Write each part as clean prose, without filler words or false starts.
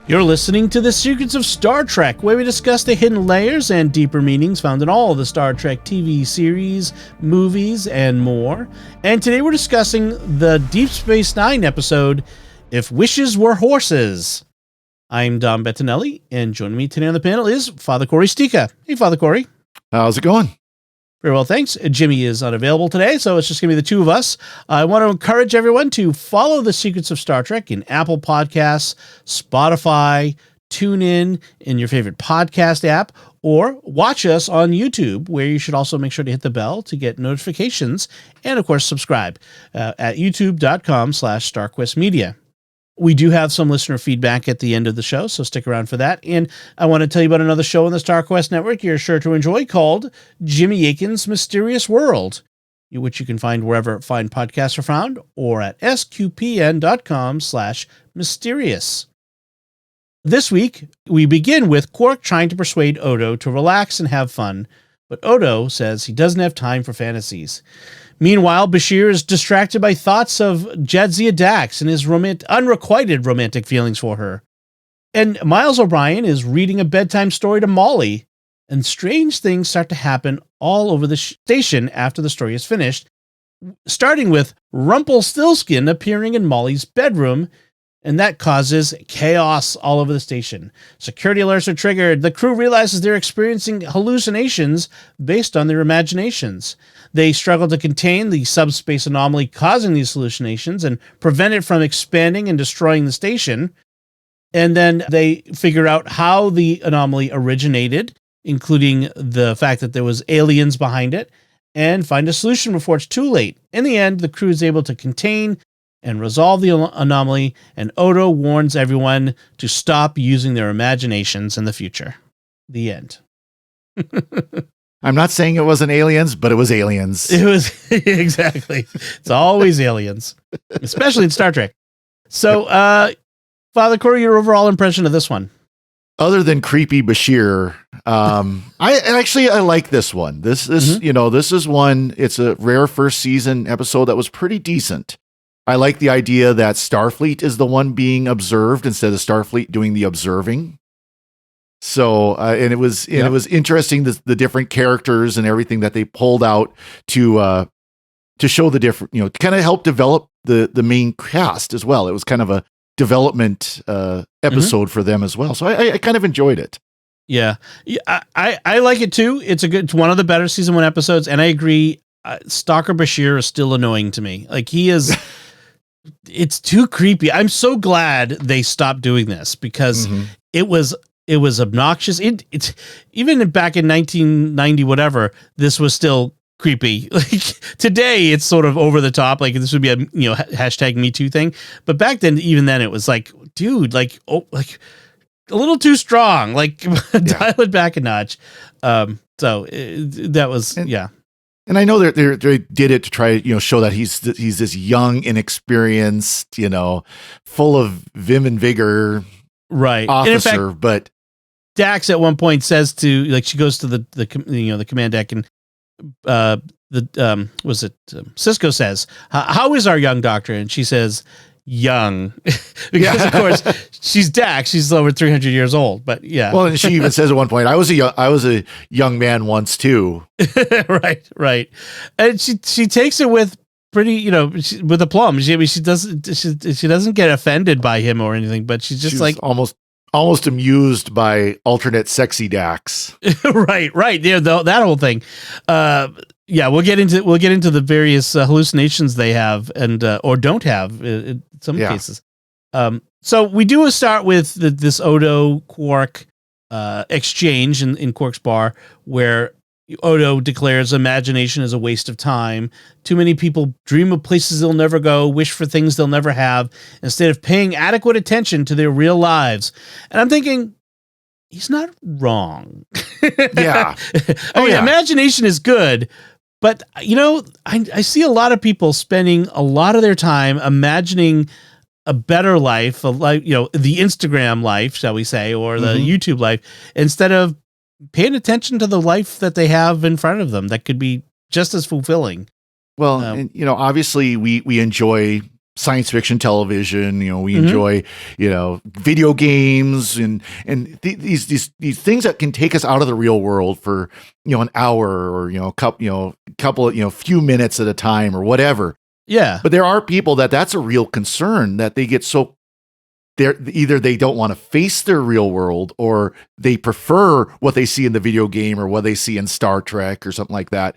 You're listening to The Secrets of Star Trek, where we discuss the hidden layers and deeper meanings found in all the Star Trek TV series, movies, and more. And today we're discussing the Deep Space Nine episode, If Wishes Were Horses. I'm Dom Bettinelli, and joining me today on the panel is Father Cory Sticha. Hey, Father Cory. How's it going? Very well, thanks. Jimmy is unavailable today, so it's just going to be the two of us. I want to encourage everyone to follow The Secrets of Star Trek in Apple Podcasts, Spotify, TuneIn, in your favorite podcast app, or watch us on YouTube, where you should also make sure to hit the bell to get notifications, and of course, subscribe at youtube.com/StarQuestMedia. We do have some listener feedback at the end of the show, so stick around for that. And I want to tell you about another show on the StarQuest Network you're sure to enjoy called Jimmy Akin's Mysterious World, which you can find wherever fine podcasts are found or at sqpn.com/mysterious. This week, we begin with Quark trying to persuade Odo to relax and have fun, but Odo says he doesn't have time for fantasies. Meanwhile, Bashir is distracted by thoughts of Jadzia Dax and his unrequited romantic feelings for her. And Miles O'Brien is reading a bedtime story to Molly, and strange things start to happen all over the station after the story is finished, starting with Rumpelstiltskin appearing in Molly's bedroom, and that causes chaos all over the station. Security alerts are triggered. The crew realizes they're experiencing hallucinations based on their imaginations. They struggle to contain the subspace anomaly causing these hallucinations and prevent it from expanding and destroying the station. And then they figure out how the anomaly originated, including the fact that there was aliens behind it, and find a solution before it's too late. In the end, the crew is able to contain and resolve the anomaly, and Odo warns everyone to stop using their imaginations in the future. The end. I'm not saying it wasn't aliens, but it was aliens. It was, exactly. It's always aliens, especially in Star Trek. So, Father Cory, your overall impression of this one? Other than creepy Bashir, I like this one. This is one, it's a rare first season episode that was pretty decent. I like the idea that Starfleet is the one being observed instead of Starfleet doing the observing. So, and it was interesting, the different characters and everything that they pulled out to show the different, to kind of help develop the main cast as well. It was kind of a development episode for them as well. So I kind of enjoyed it. Yeah, I like it too. It's one of the better season 1 episodes, and I agree. Stalker Bashir is still annoying to me. Like, he is. It's too creepy. I'm so glad they stopped doing this because it was obnoxious. It's even back in 1990, whatever, this was still creepy. Like, today it's sort of over the top. Like, this would be a, hashtag Me Too thing. But back then, even then, it was like, dude, like a little too strong, like dial it back a notch. That was, yeah. And I know they did it to try, show that he's this young, inexperienced, full of vim and vigor, right, officer. And in fact, but Dax at one point says to, like, she goes to the command deck, and Cisco says, "How is our young doctor?" And she says, "Young," because of course she's Dax. She's over 300 years old, but yeah. Well, and she even says at one point, I was a young man once too." right. And she takes it with pretty, with aplomb. She doesn't get offended by him or anything, but she's like almost amused by alternate sexy Dax. right. Yeah, that whole thing. Yeah, we'll get into the various hallucinations they have and or don't have in some cases. So we do start with this Odo Quark exchange in Quark's bar, where Odo declares imagination is a waste of time. Too many people dream of places they'll never go, wish for things they'll never have, instead of paying adequate attention to their real lives. And I'm thinking, he's not wrong. Yeah. Imagination is good. But, I see a lot of people spending a lot of their time imagining a better life, the Instagram life, shall we say, or the YouTube life, instead of paying attention to the life that they have in front of them that could be just as fulfilling. Well, and, obviously we enjoy science fiction television. We enjoy, video games and these things that can take us out of the real world for, an hour or, couple, few minutes at a time or whatever. Yeah. But there are people that's a real concern, that they get so either they don't want to face their real world, or they prefer what they see in the video game or what they see in Star Trek or something like that,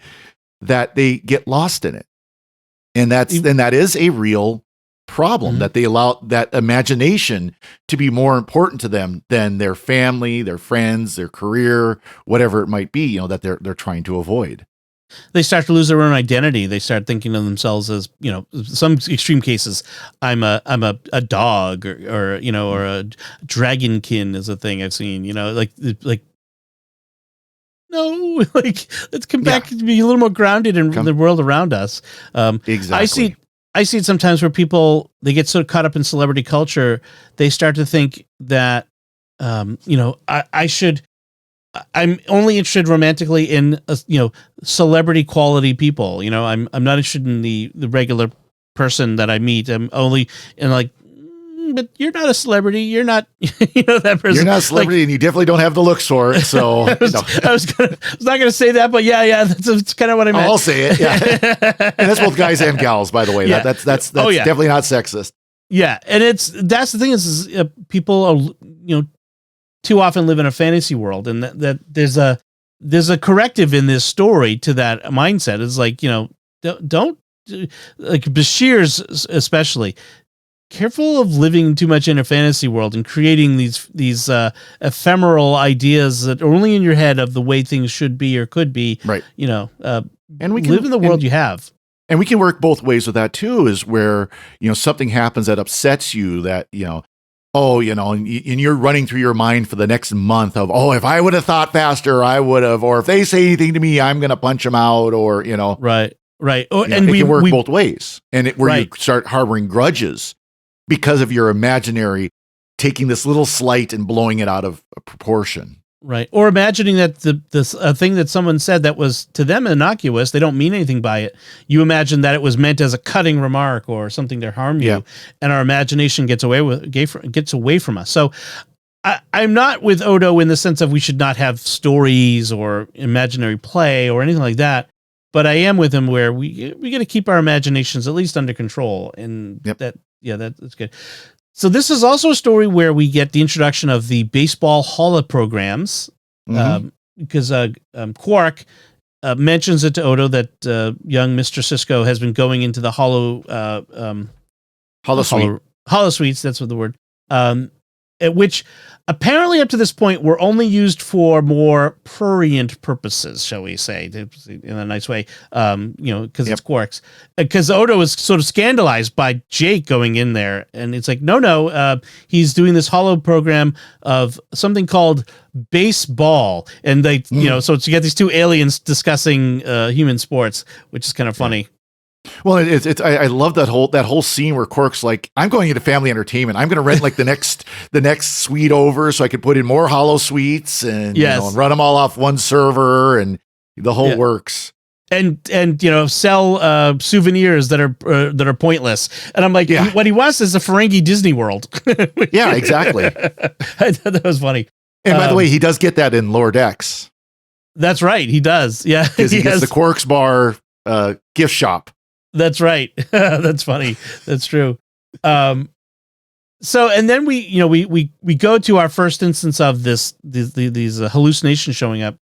that they get lost in it. And that is a real problem, that they allow that imagination to be more important to them than their family, their friends, their career, whatever it might be, that they're trying to avoid. They start to lose their own identity. They start thinking of themselves as, some extreme cases, I'm a dog or a dragonkin is a thing I've seen, like no, like let's come back to be a little more grounded in the world around us. Exactly. I see it sometimes where people, they get so caught up in celebrity culture, they start to think that, I'm only interested romantically in, celebrity quality people. I'm not interested in the regular person that I meet. I'm only in but you're not a celebrity. You're not, that person. You're not a celebrity, and you definitely don't have the looks for it. So I was not going to say that, but yeah, that's kind of what I meant. I'll say it. Yeah, and that's both guys and gals, by the way. Yeah. That's definitely not sexist. Yeah, and that's the thing is people are too often live in a fantasy world, and that there's a corrective in this story to that mindset. It's like, don't like Bashir's especially. Careful of living too much in a fantasy world and creating these ephemeral ideas that are only in your head of the way things should be or could be. Right. And we can live in the world you have. And we can work both ways with that too, is where, something happens that upsets you, that, and you're running through your mind for the next month of, if I would have thought faster, I would have, or if they say anything to me, I'm going to punch them out, or, Right. And we can work both ways. And you start harboring grudges because of your imaginary taking this little slight and blowing it out of proportion. Right. Or imagining that the thing that someone said that was to them innocuous, they don't mean anything by it. You imagine that it was meant as a cutting remark or something to harm you, and our imagination gets away from us. So I'm not with Odo in the sense of we should not have stories or imaginary play or anything like that. But I am with him where we got to keep our imaginations at least under control, and that's good. So this is also a story where we get the introduction of the baseball holograms, because Quark mentions it to Odo that young Mr. Sisko has been going into the holosuites. That's what the word. Which apparently up to this point were only used for more prurient purposes, shall we say, in a nice way, because it's Quark's. Because Odo was sort of scandalized by Jake going in there, and it's like, no, he's doing this holo program of something called baseball, and they, so you get these two aliens discussing human sports, which is kind of funny. Well, I love that whole scene where Quark's like, I'm going into family entertainment. I'm going to rent like the next suite over so I could put in more holo suites and, and run them all off one server, and the whole works. And sell souvenirs that are pointless. And I'm like, what he wants is a Ferengi Disney World. Yeah, exactly. I thought that was funny. And by the way, he does get that in Lower Decks. That's right. He does. Yeah. Because he gets the Quark's Bar gift shop. That's right. That's funny. That's true. So, and then we go to our first instance of these hallucinations showing up,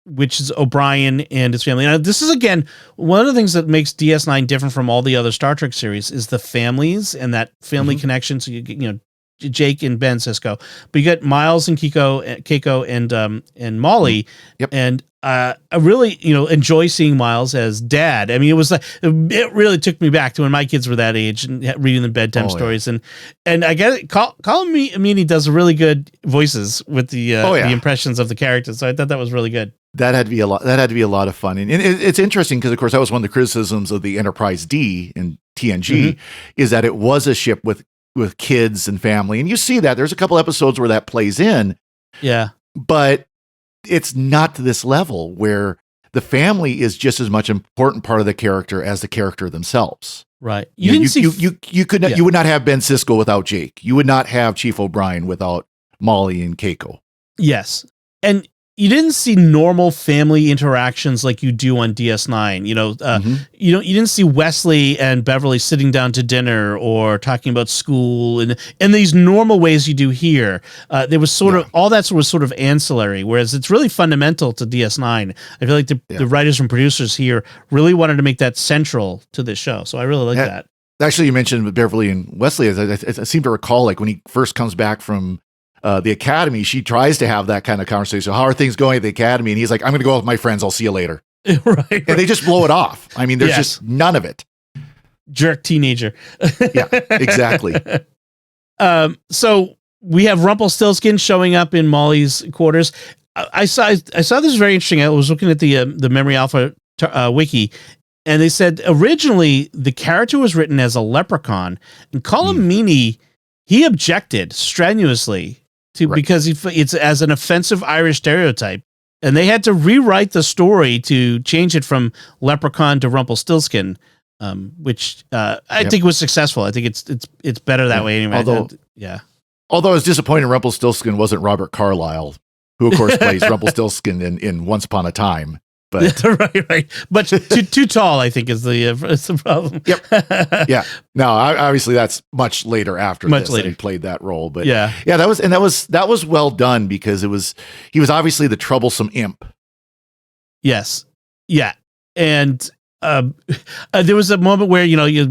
which is O'Brien and his family. Now, this is again one of the things that makes DS9 different from all the other Star Trek series is the families and that family connection. So you get, Jake and Ben Sisko, but you get Miles and Keiko and Molly, and I really enjoy seeing Miles as dad. I mean, it was like it really took me back to when my kids were that age and reading the bedtime stories, and I get it. Colin Meaney does really good voices with the impressions of the characters, so I thought that was really good. That had to be a lot. That had to be a lot of fun, and it's interesting because, of course, that was one of the criticisms of the Enterprise D in TNG, is that it was a ship with kids and family. And you see that there's a couple episodes where that plays in. Yeah. But it's not to this level where the family is just as much an important part of the character as the character themselves. Right. You could not, you would not have Ben Sisko without Jake. You would not have Chief O'Brien without Molly and Keiko. Yes. And you didn't see normal family interactions like you do on DS9. You didn't see Wesley and Beverly sitting down to dinner or talking about school and these normal ways you do here. There was sort of all that was sort of ancillary, whereas it's really fundamental to DS9. I feel like the writers and producers here really wanted to make that central to this show. So I really like that. Actually, you mentioned Beverly and Wesley. I seem to recall, like when he first comes back from the academy, she tries to have that kind of conversation. How are things going at the academy? And he's like, I'm going to go out with my friends. I'll see you later. Right. And they just blow it off. I mean, there's just none of it. Jerk teenager. Yeah, exactly. So we have Rumpelstiltskin showing up in Molly's quarters. I saw this very interesting. I was looking at the Memory Alpha wiki, and they said originally the character was written as a leprechaun, and Colm Meaney, he objected strenuously because it's as an offensive Irish stereotype, and they had to rewrite the story to change it from leprechaun to Rumpelstiltskin, which I think was successful. I think it's better that way anyway. Although I was disappointed Rumpelstiltskin wasn't Robert Carlyle, who of course plays Rumpelstiltskin in Once Upon a Time. But right. But too tall, I think, is the problem. Yep. Yeah. No, obviously that's much later after much this later. that he played that role. But yeah, that was well done because he was obviously the troublesome imp. Yes. Yeah. And there was a moment where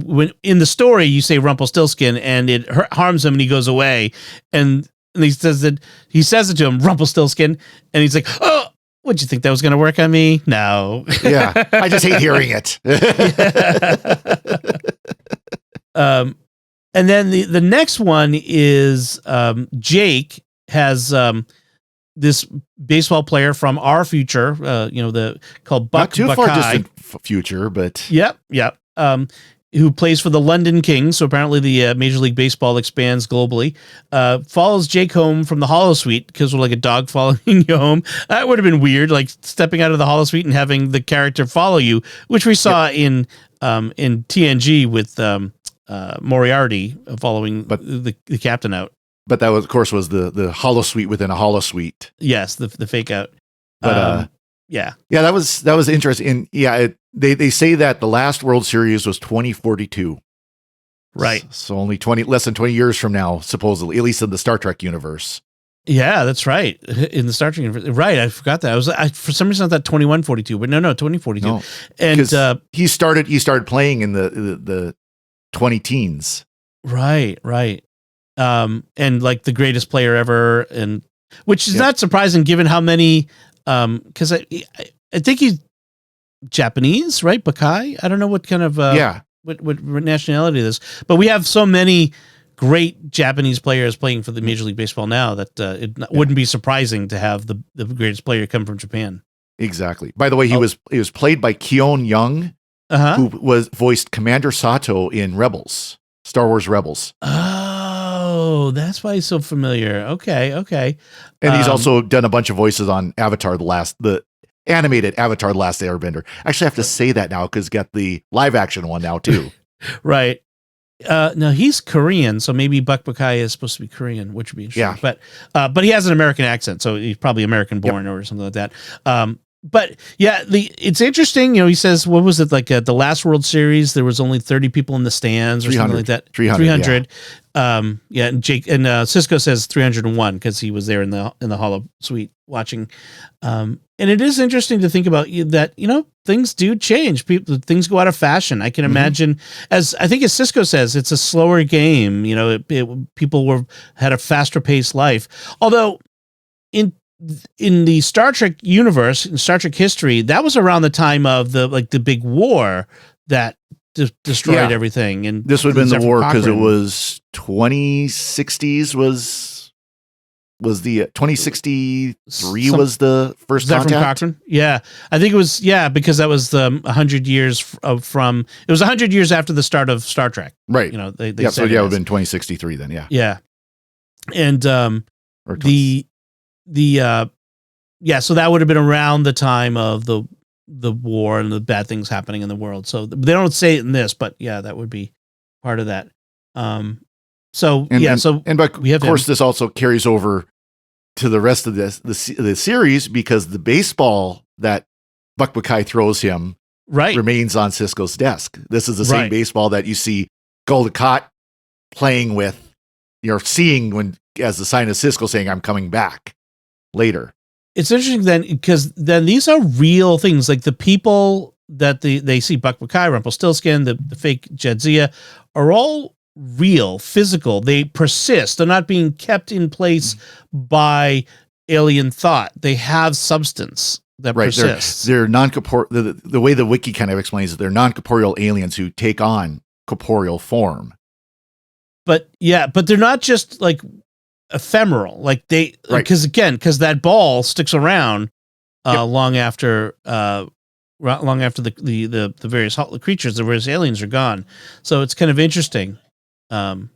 when in the story you say Rumpelstiltskin and it harms him and he goes away and he says it to him, Rumpelstiltskin, and he's like, oh. Would you think that was going to work on me? No. Yeah, I just hate hearing it. And then the next one is Jake has this baseball player from our future, called Buck. Not too Buckeye. far distant future, but Yep. Who plays for the London Kings. So apparently the Major League Baseball expands globally. Follows Jake home from the holosuite because we're like a dog following you home. That would have been weird, like stepping out of the holosuite and having the character follow you, which we saw in TNG with Moriarty following the captain out. But that was, of course, was the holosuite within a holosuite. Yes, the fake out. But yeah, that was interesting. And they say that the last World Series was 2042. Right. So only less than 20 years from now, supposedly, at least in the Star Trek universe. Yeah, that's right. In the Star Trek universe. Right. I forgot that. For some reason I thought 2142, but no, 2042. No, and he started playing in the 20 teens. Right. And like the greatest player ever, and which is not surprising given how many because I think he's Japanese, right? Buckeye. I don't know what kind of what nationality it is, but we have so many great Japanese players playing for the Major League Baseball now that it wouldn't be surprising to have the greatest player come from Japan. Exactly. By the way, he was played by Keone Young, who voiced Commander Sato in Rebels, Star Wars Rebels. Oh, that's why he's so familiar. Okay. And he's also done a bunch of voices on Avatar, the animated Avatar: The Last Airbender. Actually, I have to say that now because got the live action one now too. Right. No, he's Korean, so maybe Buck Buckeye is supposed to be Korean, which would be interesting. Yeah. But he has an American accent, so he's probably American born or something like that. But yeah, it's interesting. He says, what was it like the last World Series? There was only 30 people in the stands or something like that. 300. Yeah. And Jake and Sisko says 301 because he was there in the holo suite watching. And it is interesting to think about that. Things do change. Things go out of fashion. I can imagine, as Sisko says, it's a slower game. People had a faster paced life. Although in the Star Trek universe, in Star Trek history, that was around the time of the big war that destroyed everything. And this would have been the war because it was 2060s was the 2063 was the first contact. Yeah, I think it was because that was the 100 years from. It was 100 years after the start of Star Trek. Right. They so it would have been 2063 then. Yeah. Yeah, and so that would have been around the time of the the war and the bad things happening in the world. So they don't say it in this, but yeah, that would be part of that. So we have of course this also carries over to the rest of the series, because the baseball that Buck Buckeye throws him remains on Sisko's desk. This is the same baseball that you see Caldecott playing with, you're seeing when, as the sign of Sisko saying, I'm coming back later. It's interesting then, because then these are real things, like the people that they see, Buck Buckeye, Rumpelstiltskin, the fake Jadzia, are all real, physical. They persist. They're not being kept in place by alien thought. They have substance that persists. They're non-corporeal. The way the wiki kind of explains it, they're non-corporeal aliens who take on corporeal form. But they're not just like ephemeral. Like because that ball sticks around long after the various creatures, the various aliens are gone. So it's kind of interesting. And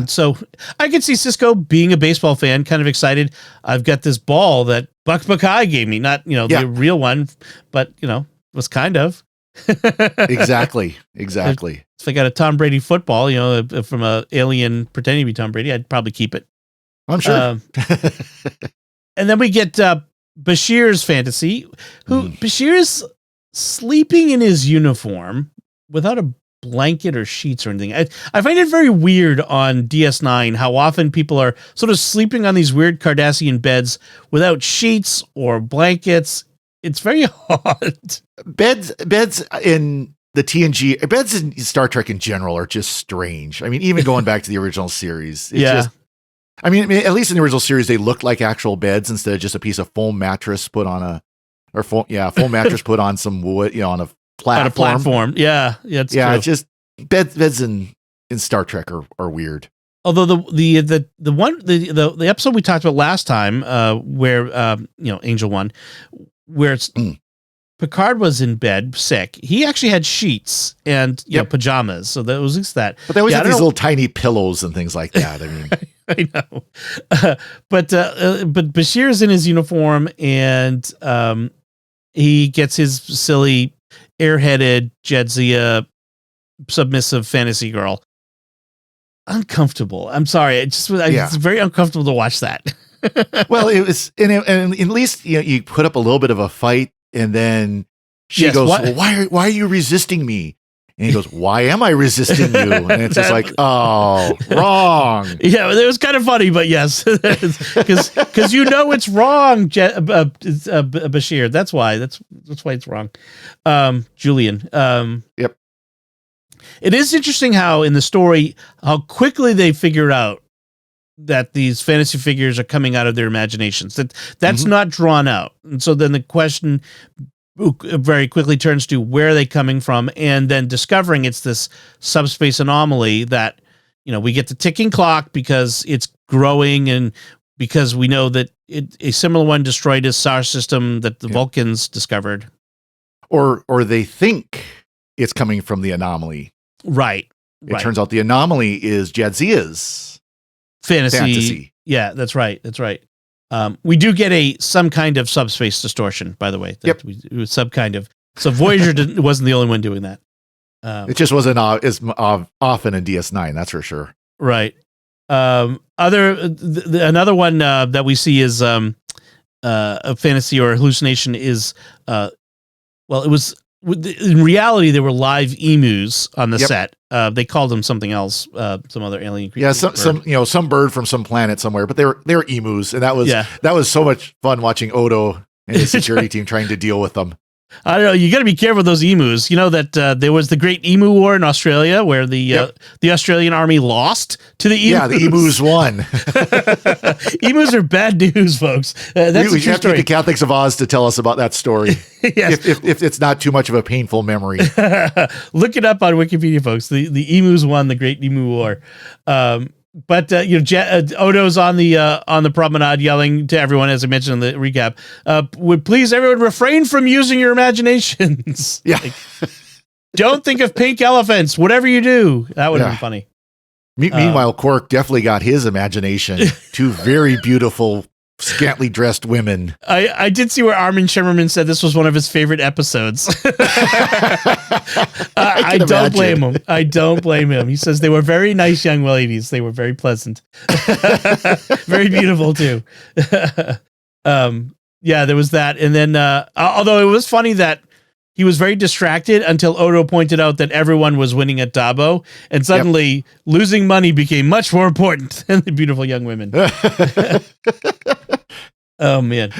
so I could see Sisko being a baseball fan, kind of excited. I've got this ball that Buck Buckeye gave me, not the real one, but was kind of. Exactly. If I got a Tom Brady football, from a alien pretending to be Tom Brady, I'd probably keep it. I'm sure. And then we get Bashir's fantasy, Bashir is sleeping in his uniform without a blanket or sheets or anything. I find it very weird on DS9 how often people are sort of sleeping on these weird Cardassian beds without sheets or blankets. It's very odd. Beds in the TNG, beds in Star Trek in general are just strange. I mean, even going back to the original series, at least in the original series, they looked like actual beds instead of just a piece of foam mattress put on foam mattress put on some wood, on a platform. On a platform. Yeah. It's true. It's just beds in Star Trek are weird. Although the episode we talked about last time, where Angel One, where it's Picard was in bed sick, he actually had sheets and pajamas, so that was just that. But they always have these little tiny pillows and things like that. I mean, I know, but Bashir's in his uniform, and he gets his silly airheaded Jadzia submissive fantasy girl. Uncomfortable. I'm sorry. It's very uncomfortable to watch that. Well, it was, and at least you put up a little bit of a fight, and then she goes, well, why are you resisting me? And he goes, why am I resisting you? And it's just like, oh, wrong. Yeah, it was kind of funny, but yes, because it's wrong, Bashir. That's why it's wrong. Julian. Yep. It is interesting how in the story, how quickly they figure out that these fantasy figures are coming out of their imaginations. That's not drawn out. And so then the question very quickly turns to where are they coming from, and then discovering it's this subspace anomaly that, we get the ticking clock because it's growing, and because we know that a similar one destroyed a star system that the Vulcans discovered. Or they think it's coming from the anomaly. Right. It turns out the anomaly is Jadzia's fantasy. Yeah, that's right. We do get some kind of subspace distortion, by the way. It was some kind of. So Voyager wasn't the only one doing that. It just wasn't as often in DS9, that's for sure. Right. Another one that we see is a fantasy or hallucination is, it was. In reality, there were live emus on the set. They called them something else, some other alien creature. Yeah, some bird from some planet somewhere, but they were emus, and that was so much fun watching Odo and his security team trying to deal with them. I don't know. You got to be careful with those emus. You know that there was the Great Emu War in Australia, where the Australian army lost to the emus. Yeah, the emus won. Emus are bad news, folks. That's we have to get the Catholics of Oz to tell us about that story. Yes. if it's not too much of a painful memory. Look it up on Wikipedia, folks. The emus won the Great Emu War. But Odo's on the promenade yelling to everyone, as I mentioned in the recap, would please everyone refrain from using your imaginations. Yeah. Don't think of pink elephants, whatever you do. That would have been funny. Meanwhile, Quark definitely got his imagination. Two very beautiful scantily dressed women. I did see where Armin Shimmerman said this was one of his favorite episodes. I don't blame him. I don't blame him. He says they were very nice young ladies. They were very pleasant. Very beautiful too. Yeah, there was that. And then, although it was funny that he was very distracted until Odo pointed out that everyone was winning at Dabo, and suddenly losing money became much more important than the beautiful young women. Oh man.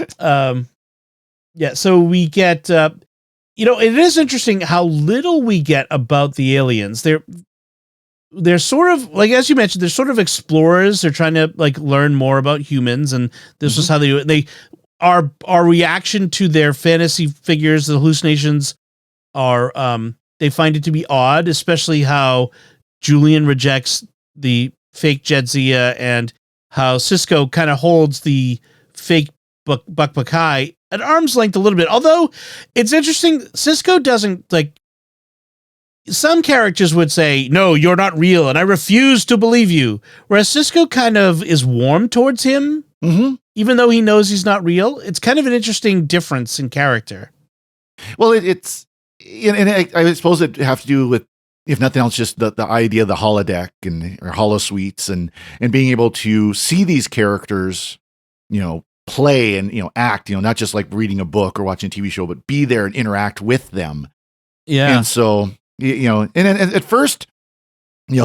Yeah. So we get, it is interesting how little we get about the aliens. They're sort of like, as you mentioned, they're sort of explorers. They're trying to like learn more about humans, and this is how they do it. Our reaction to their fantasy figures, the hallucinations, are they find it to be odd, especially how Julian rejects the fake Jedzia and how Cisco kind of holds the fake Bukbakai at arm's length a little bit. Although it's interesting, Cisco doesn't like. Some characters would say, "No, you're not real, and I refuse to believe you." Whereas Cisco kind of is warm towards him. Mm-hmm. Even though he knows he's not real. It's kind of an interesting difference in character. Well, it's, and I suppose it have to do with, if nothing else, just the idea of the holodeck or holosuites and being able to see these characters, play and, act, not just like reading a book or watching a TV show, but be there and interact with them. Yeah. And so, and at first,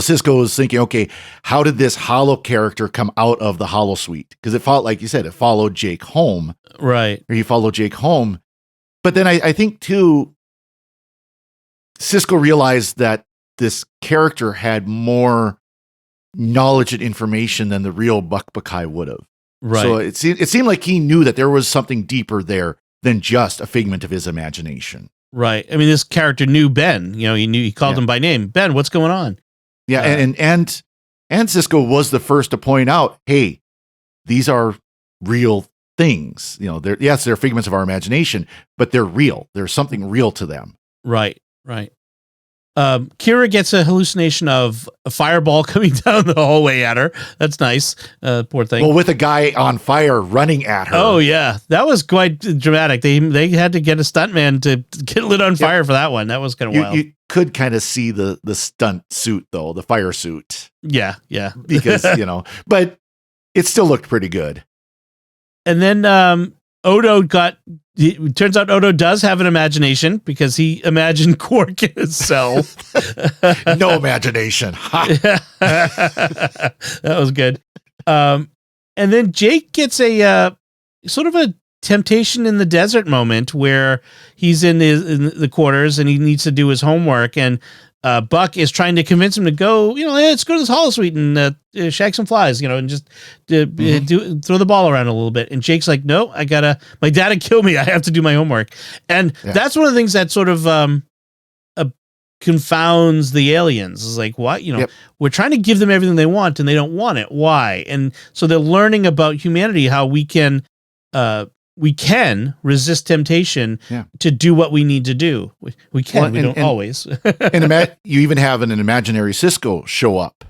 Cisco was thinking, okay, how did this holo character come out of the holosuite? Because it followed, like you said, it followed Jake home. Right. Or he followed Jake home. But then I think, too, Cisco realized that this character had more knowledge and information than the real Bukbakai would have. Right. So it seemed like he knew that there was something deeper there than just a figment of his imagination. Right. I mean, this character knew Ben. He called him by name. Ben, what's going on? Yeah, and Cisco was the first to point out, hey, these are real things. They're figments of our imagination, but they're real. There's something real to them. Right. Kira gets a hallucination of a fireball coming down the hallway at her. That's nice. Poor thing. Well, with a guy on fire running at her. Oh yeah, that was quite dramatic. They had to get a stuntman to get lit on fire for that one. That was kind of wild. You could kind of see the stunt suit though, the fire suit. Yeah. Because but it still looked pretty good. And then Odo it turns out Odo does have an imagination because he imagined Quark in his cell. No imagination. That was good. And then Jake gets a sort of a temptation in the desert moment where he's in the quarters and he needs to do his homework, and Buck is trying to convince him to go, hey, let's go to this holosuite and shag some flies, and just throw the ball around a little bit. And Jake's like, no, my dad would kill me. I have to do my homework. And that's one of the things that sort of confounds the aliens. Is like, what? We're trying to give them everything they want and they don't want it. Why? And so they're learning about humanity, how we can resist temptation to do what we need to do. We can. Well, we don't always. And you even have an imaginary Cisco show up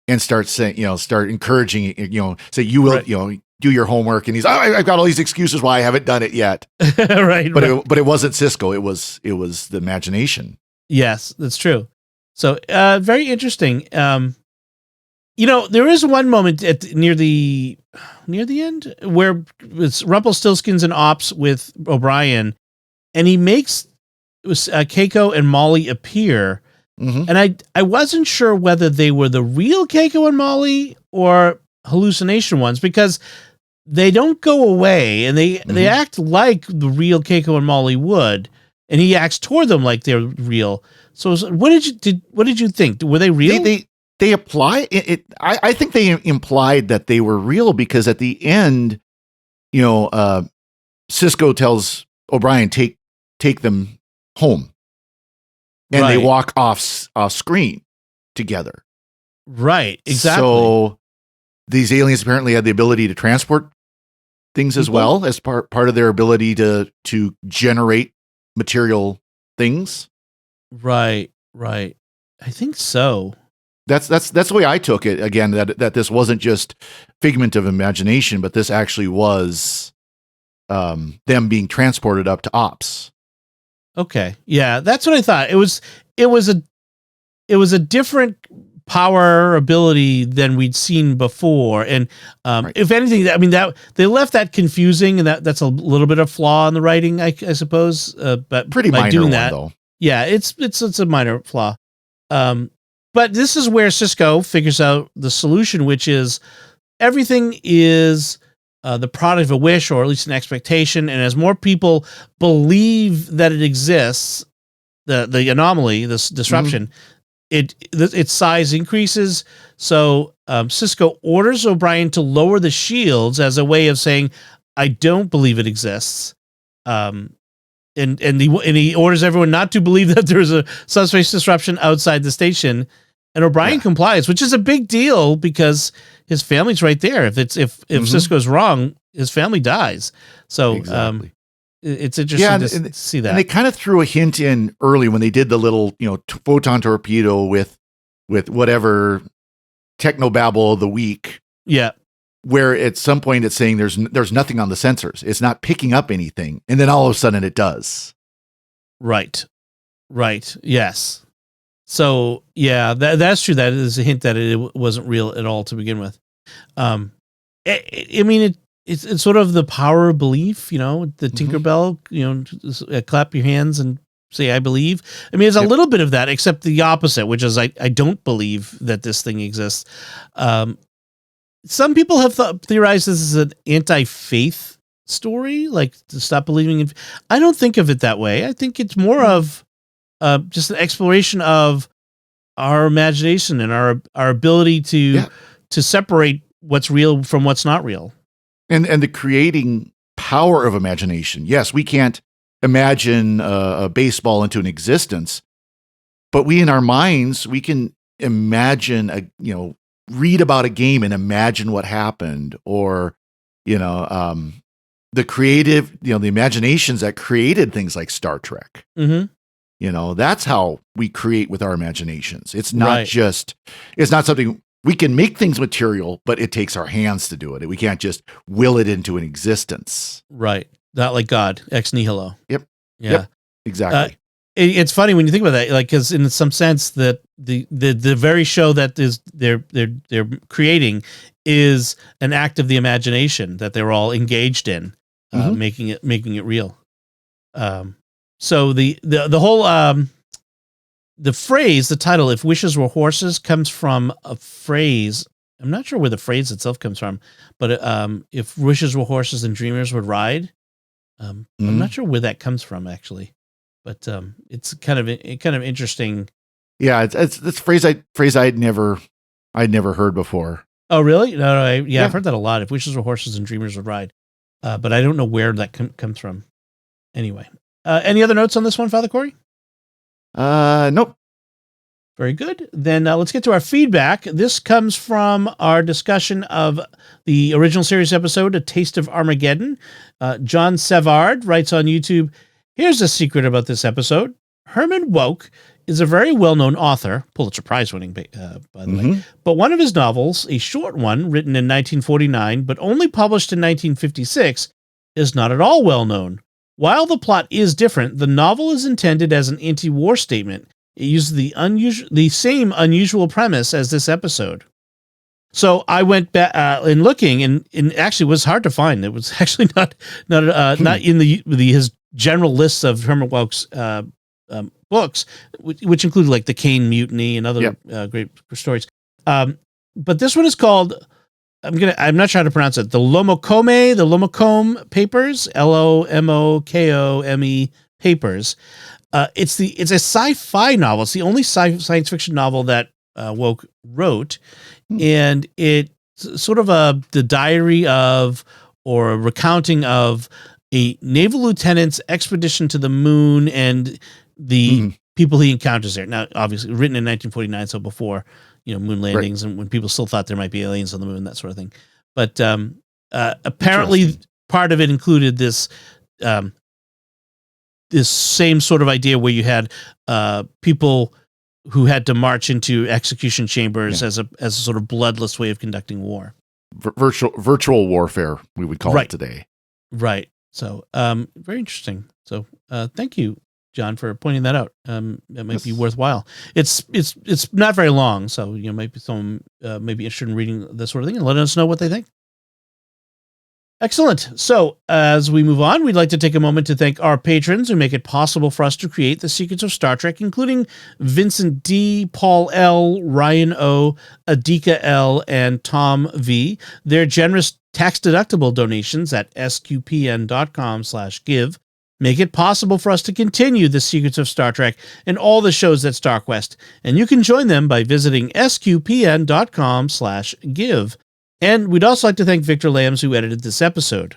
and start saying, start encouraging, say you will, do your homework. And he's, I've got all these excuses why I haven't done it yet. Right. But it wasn't Cisco. It was the imagination. Yes, that's true. So very interesting. There is one moment near the end where it's Rumpelstiltskin's and Ops with O'Brien, and he makes Keiko and Molly appear. Mm-hmm. And I wasn't sure whether they were the real Keiko and Molly or hallucination ones, because they don't go away and they act like the real Keiko and Molly would, and he acts toward them like they're real. So what did you think? Were they real? They apply it. I think they implied that they were real because at the end, Cisco tells O'Brien, take them home, and they walk off screen together. Right. Exactly. So these aliens apparently had the ability to transport things as well as part of their ability to generate material things. Right. I think so. That's the way I took it. Again, that this wasn't just figment of imagination, but this actually was them being transported up to Ops. Okay, yeah, that's what I thought. It was a different power ability than we'd seen before, and Right. if anything, I mean that they left that confusing, and that's a little bit of flaw in the writing, I suppose. But Pretty by minor doing one, that, though. yeah, it's a minor flaw. But this is where Cisco figures out the solution, which is everything is the product of a wish, or at least an expectation. And as more people believe that it exists, the anomaly, this disruption, its size increases. So Cisco orders O'Brien to lower the shields as a way of saying, "I don't believe it exists." And he orders everyone not to believe that there's a subspace disruption outside the station. And O'Brien complies, which is a big deal because his family's right there. If Cisco's wrong, his family dies. So Exactly. it's interesting to see that. And they kind of threw a hint in early when they did the little, photon torpedo with whatever technobabble of the week. Yeah. Where at some point it's saying there's nothing on the sensors. It's not picking up anything. And then all of a sudden it does. Right. Yes. So yeah, that's true. That is a hint that it wasn't real at all to begin with. I mean, it's sort of the power of belief, the Tinkerbell, clap your hands and say, I believe. I mean, it's a little bit of that, except the opposite, which is I don't believe that this thing exists. Some people have theorized this is an anti-faith story, like to stop believing in. I don't think of it that way. I think it's more of just an exploration of our imagination and our ability to separate what's real from what's not real. And the creating power of imagination. Yes, we can't imagine a baseball into an existence, but we in our minds, we can imagine read about a game and imagine what happened, or the creative, the imaginations that created things like Star Trek. That's how we create with our imaginations. It's not it's not something we can make things material, but it takes our hands to do it. We can't just will it into an existence. Right. Not like God, ex nihilo. Yep. Yeah. Yep. Exactly. It's funny when you think about that, like, because in some sense that the very show that is they're creating is an act of the imagination that they're all engaged in, making it real. So the whole the phrase, the title, "If Wishes Were Horses," comes from a phrase. I'm not sure where the phrase itself comes from, but if wishes were horses and dreamers would ride. I'm not sure where that comes from actually. But it's kind of interesting. Yeah, it's a phrase I'd never heard before. Oh, really? No, I've heard that a lot. If wishes were horses and dreamers would ride, but I don't know where that comes from. Anyway, any other notes on this one, Father Cory? Nope. Very good. Then let's get to our feedback. This comes from our discussion of the original series episode, "A Taste of Armageddon." John Savard writes on YouTube, "Here's a secret about this episode. Herman Wouk is a very well-known author, Pulitzer Prize winning, by the way, but one of his novels, a short one written in 1949 but only published in 1956, is not at all well-known. While the plot is different, the novel is intended as an anti-war statement. It uses the same unusual premise as this episode." So I went back in looking, and actually was hard to find. It was actually not in his general lists of Herman Wouk's books, which include like the Caine Mutiny and other great stories. But this one is called, I'm not trying to pronounce it, the Lomocome Papers, Lomokome Papers. It's a sci-fi novel. It's the only science fiction novel that Wouk wrote, and it's sort of the diary of, or a recounting of, a naval lieutenant's expedition to the moon and the people he encounters there. Now, obviously, written in 1949, so before moon landings, and when people still thought there might be aliens on the moon, that sort of thing. But apparently, part of it included this same sort of idea where you had people who had to march into execution chambers as a sort of bloodless way of conducting war. Virtual warfare, we would call it today. Right. So, very interesting. So, thank you, John, for pointing that out. It might be worthwhile. It's not very long, so maybe someone may be interested in reading this sort of thing and letting us know what they think. Excellent. So, as we move on, we'd like to take a moment to thank our patrons who make it possible for us to create the Secrets of Star Trek, including Vincent D., Paul L., Ryan O., Adika L., and Tom V. Their generous tax-deductible donations at sqpn.com/give make it possible for us to continue the Secrets of Star Trek and all the shows at StarQuest, and you can join them by visiting sqpn.com/give. And we'd also like to thank Victor Lambs, who edited this episode.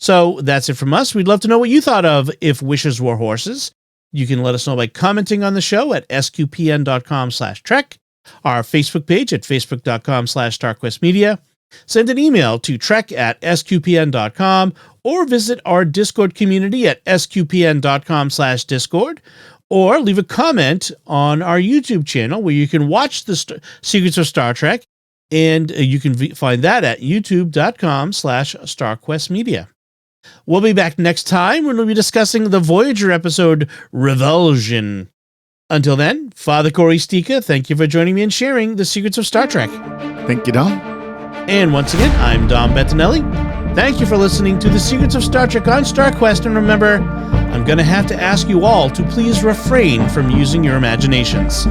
So that's it from us. We'd love to know what you thought of If Wishes Were Horses. You can let us know by commenting on the show at sqpn.com/trek, our Facebook page at facebook.com/StarQuestMedia. Send an email to trek@sqpn.com, or visit our Discord community at sqpn.com/discord, or leave a comment on our YouTube channel where you can watch the Secrets of Star Trek, and you can find that at youtube.com/StarQuestMedia. We'll be back next time when we'll be discussing the Voyager episode Revulsion. Until then, Father Cory Sticha, thank you for joining me and sharing the Secrets of Star Trek. Thank you, Dom. And once again, I'm Dom Bettinelli. Thank you for listening to the Secrets of Star Trek on StarQuest, and remember, I'm going to have to ask you all to please refrain from using your imaginations.